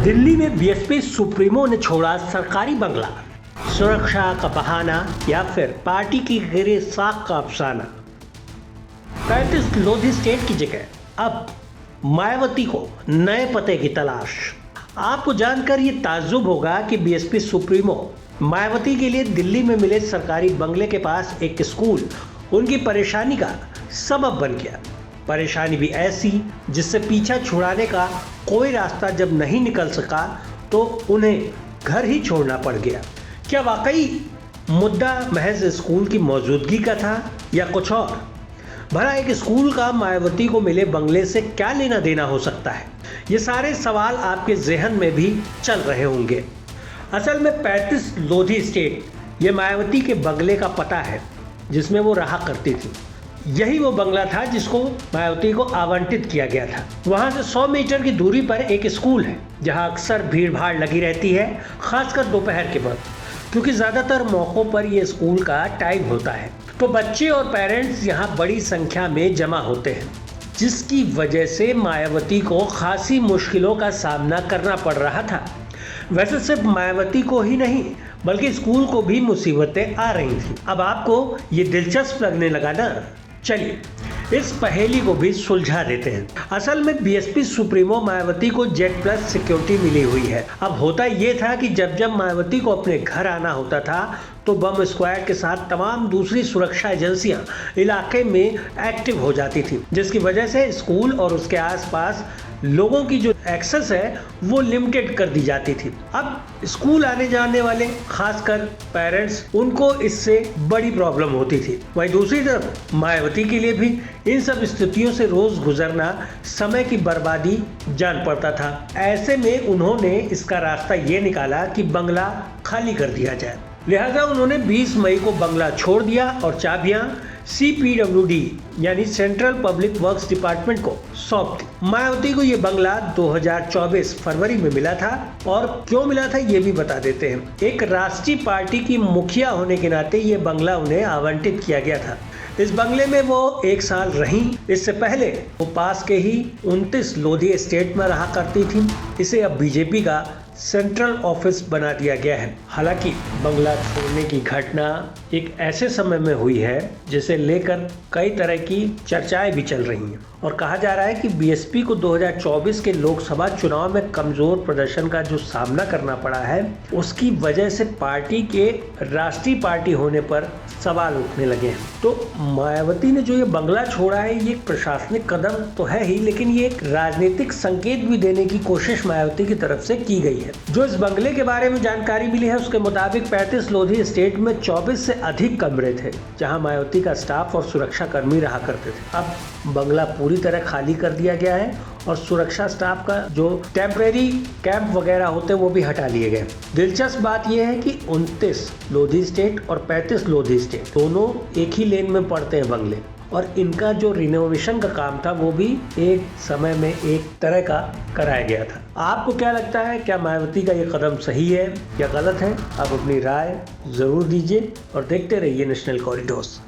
दिल्ली में BSP supremo ने छोड़ा सरकारी बंगला, सुरक्षा का बहाना या फिर पार्टी की गिरे साख का अफसाना। 35 लोधी स्टेट की जगह अब मायावती को नए पते की तलाश। आपको जानकर ये ताज्जुब होगा कि बीएसपी सुप्रीमो मायावती के लिए दिल्ली में मिले सरकारी बंगले के पास एक स्कूल उनकी परेशानी का सबब बन गया। परेशानी भी ऐसी जिससे पीछा छुड़ाने का कोई रास्ता जब नहीं निकल सका तो उन्हें घर ही छोड़ना पड़ गया। क्या वाकई मुद्दा महज स्कूल की मौजूदगी का था या कुछ और? भला एक स्कूल का मायावती को मिले बंगले से क्या लेना देना हो सकता है? ये सारे सवाल आपके ज़हन में भी चल रहे होंगे। असल में 35 लोधी स्टेट ये मायावती के बंगले का पता है जिसमें वो रहा करती थी। यही वो बंगला था जिसको मायावती को आवंटित किया गया था। वहां से 100 मीटर की दूरी पर एक स्कूल है जहां अक्सर भीड़ भाड़ लगी रहती है, खासकर दोपहर के वक्त, क्योंकि ज़्यादातर मौक़ों पर यह स्कूल का टाइम होता है। तो बच्चे और पेरेंट्स यहां बड़ी संख्या में जमा होते हैं, जिसकी वजह से मायावती को खासी मुश्किलों का सामना करना पड़ रहा था। वैसे सिर्फ मायावती को ही नहीं बल्कि स्कूल को भी मुसीबतें आ रही थी। अब आपको ये दिलचस्प लगने लगा ना? चलिए इस पहेली को भी सुलझा देते हैं। असल में बीएसपी सुप्रीमो मायावती को जेड प्लस सिक्योरिटी मिली हुई है। अब होता ये था कि जब जब मायावती को अपने घर आना होता था तो बम स्क्वाड के साथ तमाम दूसरी सुरक्षा एजेंसियां इलाके में एक्टिव हो जाती थी, जिसकी वजह से स्कूल और उसके आसपास लोगों की जो एक्सेस है वो लिमिटेड कर दी जाती थी। अब स्कूल आने जाने वाले खासकर पेरेंट्स, उनको इससे बड़ी प्रॉब्लम होती थी। वहीं दूसरी तरफ मायावती के लिए भी इन सब स्थितियों से रोज गुजरना समय की बर्बादी जान पड़ता था। ऐसे में उन्होंने इसका रास्ता ये निकाला कि बंगला खाली कर दिया जाए। लिहाजा उन्होंने 20 मई को बंगला छोड़ दिया और चाबियां CPWD यानी सेंट्रल पब्लिक वर्क्स डिपार्टमेंट को सौंप दी। मायावती को ये बंगला 2024 फरवरी में मिला था, और क्यों मिला था ये भी बता देते हैं। एक राष्ट्रीय पार्टी की मुखिया होने के नाते ये बंगला उन्हें आवंटित किया गया था। इस बंगले में वो 1 साल रहीं। इससे पहले वो पास के ही 29 लोधी स्टेट में रहा करती थी। इसे अब बीजेपी का सेंट्रल ऑफिस बना दिया गया है। हालांकि बंगला छोड़ने की घटना एक ऐसे समय में हुई है जिसे लेकर कई तरह की चर्चाएं भी चल रही हैं, और कहा जा रहा है कि बीएसपी को 2024 के लोकसभा चुनाव में कमजोर प्रदर्शन का जो सामना करना पड़ा है उसकी वजह से पार्टी के राष्ट्रीय पार्टी होने पर सवाल उठने लगे हैं। तो मायावती ने जो ये बंगला छोड़ा है ये एक प्रशासनिक कदम तो है ही, लेकिन ये एक राजनीतिक संकेत भी देने की कोशिश मायावती की तरफ से की गई है। जो इस बंगले के बारे में जानकारी मिली है उसके मुताबिक 35 लोधी स्टेट में 24 से अधिक कमरे थे जहां मायावती का स्टाफ और सुरक्षा कर्मी रहा करते थे। अब बंगला पूरी तरह खाली कर दिया गया है और सुरक्षा स्टाफ का जो टेम्परेरी कैंप वगैरह होते हैं वो भी हटा लिए गए। दिलचस्प बात यह है कि 29 लोधी स्टेट और 35 लोधी स्टेट दोनों एक ही लेन में पड़ते हैं बंगले, और इनका जो रिनोवेशन का काम था वो भी एक समय में एक तरह का कराया गया था। आपको क्या लगता है, क्या मायावती का ये कदम सही है या गलत है? आप अपनी राय जरूर दीजिए और देखते रहिए नेशनल कॉरिडोर्स।